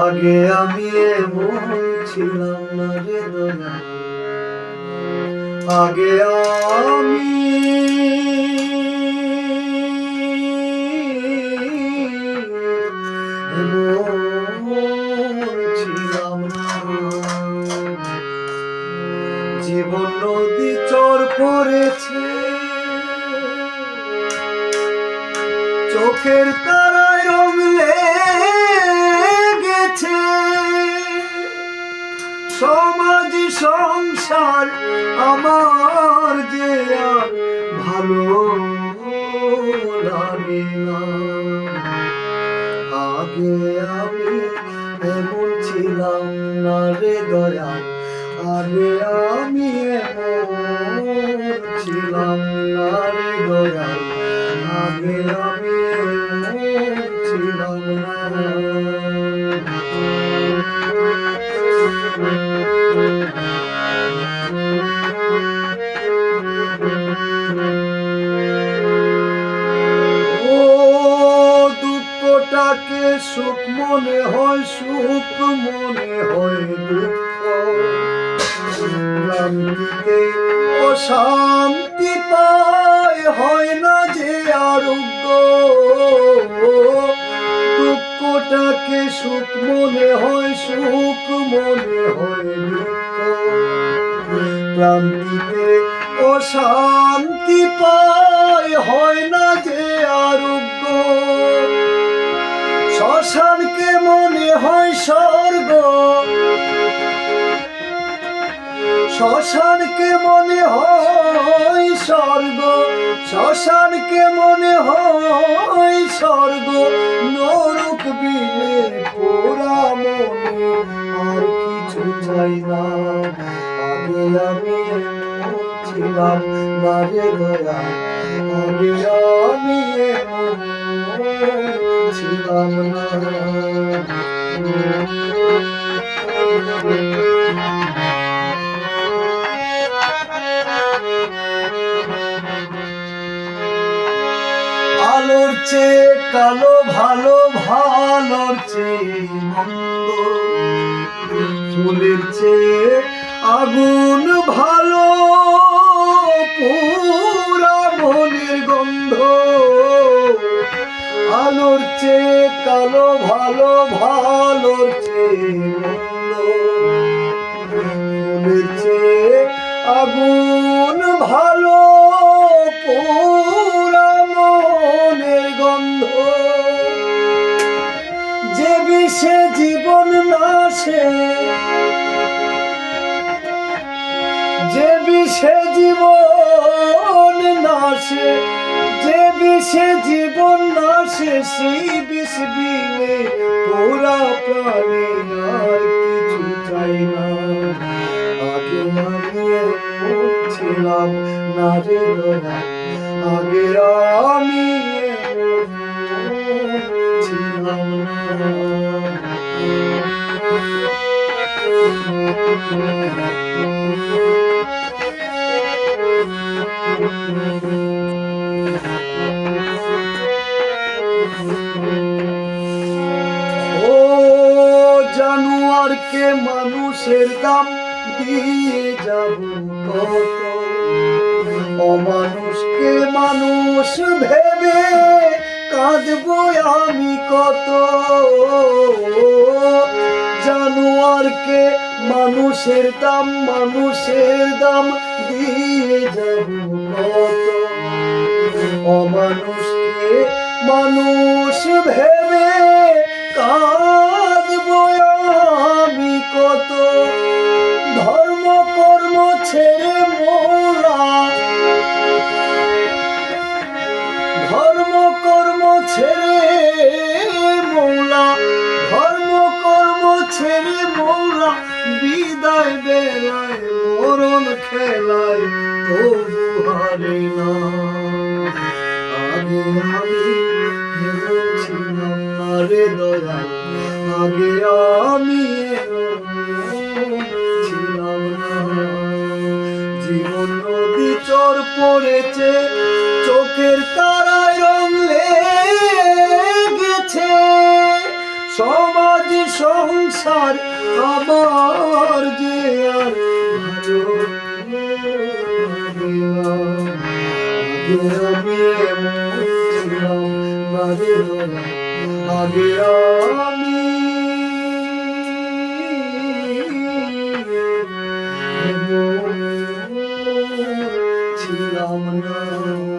আগে আমি এমন ছিলাম না রে দয়া, আগে আমি এমন ছিলাম না। জীবন নদী চর পড়েছে, চোখের তারায় রং লেগেছে, সমাজ সংসার আমার যে আর ভালো লাগে না। আগে আমি এমন ছিলাম না রে দয়া, আগে আমি এমন ছিলাম না রে দয়া, আগে আমি এমন ছিলাম না। ও দুঃখটাকে সুখ মনে হয়, সুখ মনে হয় দুঃখ, ক্লান্তিতে অশান্তি পায়, হয় না যে আরোগ্য। দুঃখটাকে সুখ মনে হয়, সুখ মনে হয় দুঃখ, ক্লান্তিতে অশান্তি পায়, হয় না যে আরোগ্য। শ্মশানকে মনে হয় স্বর্গ, শ্মশানকে মনে হয় স্বর্গ, শ্মশানকে মনে হয় স্বর্গ। নরক বিনে পোড়া মনে আর কিছু চাই না। আগে আমি এমন ছিলাম না রে দয়া, আগে আমি এমন ছিলাম না। আলোর চেয়ে কালো ভালো, ভালোর চেয়ে মন্দ, ফুলের চেয়ে আগুন ভালো, পুরা মনের গন্ধ। আলোর চেয়ে কালো ভালো, ভালোর চেয়ে মন্দ, ফুলের চেয়ে আগুন ভালো, পুরা মনের গন্ধ। যে বিষে জীবন নাশে, যে বিষে জীবন নাশে, যে বিষে জীবন নাশে, সেই বিষ বিনে পোড়া প্রাণে আর কিছু চাই না। আগে আমি এমন ছিলাম না রে দয়া, আগে আমি এমন ছিলাম না। ও জানোয়ারকে মানুষের দাম দিয়ে যাব কত, অমানুষকে মানুষ ভেবে কাঁদবো আমি কত। জানোয়ারকে মানুষের দাম, মানুষের দাম দিয়ে যাব কত, অমানুষকে মানুষ ভেবে কাঁদবো আমি কত। ধর্ম কর্ম ছেড়ে মোরা, ধর্ম কর্ম ছেড়ে মোরা, ধর্ম কর্ম ছেড়ে মোরা, বিদায় বেলায় মরণ খেলায় তবু হারে না। আগে আমি এমন ছিলাম না রে দয়া, আগে আমি এমন ছিলাম না। জীবন নদী চর পড়েছে, চোখের তারায় রং লেগেছে, সমাজ যে সংসার আমার যে আর ভালো লাগে না। আগে আমি এমন ছিলাম না রে, আগে আমি এমন ছিলাম না।